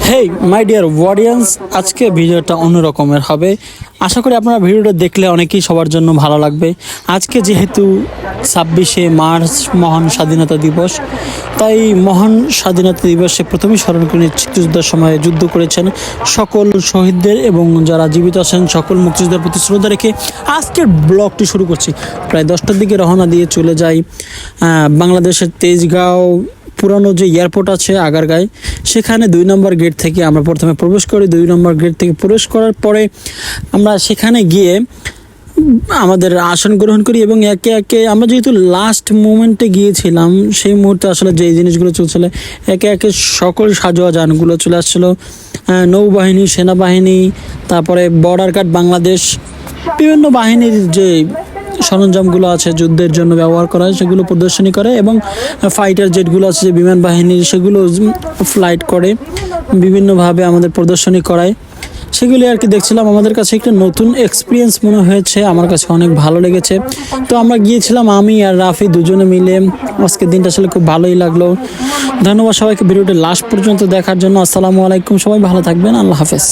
Hey my dear audience, আজকে ভিডিওটা অন্য রকমের হবে। আশা করি আপনারা ভিডিওটা দেখলে অনেকেই সবার জন্য ভালো লাগবে। আজকে যেহেতু 26শে মার্চ মহান স্বাধীনতা দিবস, তাই মহান স্বাধীনতা দিবসে প্রথমেই স্মরণ করে মুক্তিযুদ্ধের সময় যুদ্ধ করেছেন সকল শহীদদের এবং যারা জীবিত আছেন সকল মুক্তিযোদ্ধার প্রতি শ্রদ্ধা রেখে আজকের ব্লগটি শুরু করছি। প্রায় 10টার দিকে রওনা দিয়ে চলে যাই বাংলাদেশের তেজগাঁও পুরানো যে এয়ারপোর্ট আছে আগারগাঁয়, সেখানে 2 নম্বর গেট থেকে আমরা প্রথমে প্রবেশ করি। 2 নম্বর গেট থেকে প্রবেশ করার পরে আমরা সেখানে গিয়ে আমাদের আসন গ্রহণ করি এবং একে একে আমরা যেহেতু লাস্ট মোমেন্টে গিয়েছিলাম, সেই মুহূর্তে আসলে যে জিনিসগুলো চলছিল একে একে সকল সাজোয়া যানগুলো চলে আসছিলো, নৌবাহিনী, সেনাবাহিনী, তারপরে বর্ডার গার্ড বাংলাদেশ, বিভিন্ন বাহিনীর যে সরঞ্জামগুলো আছে যুদ্ধের জন্য ব্যবহার করা হয় সেগুলো প্রদর্শনী করে এবং ফাইটার জেটগুলো আছে যে বিমান বাহিনীর, সেগুলো ফ্লাইট করে বিভিন্নভাবে আমাদের প্রদর্শনী করায়। সেগুলি আর কি দেখছিলাম, আমাদের কাছে একটা নতুন এক্সপিরিয়েন্স মনে হয়েছে, আমার কাছে অনেক ভালো লেগেছে। তো আমরা গিয়েছিলাম আমি আর রাফি দুজনে মিলে। আজকের দিনটা আসলে খুব ভালোই লাগলো। ধন্যবাদ সবাইকে ভিডিওটি লাস্ট পর্যন্ত দেখার জন্য। আসসালামু আলাইকুম, সবাই ভালো থাকবেন, আল্লাহ হাফেজ।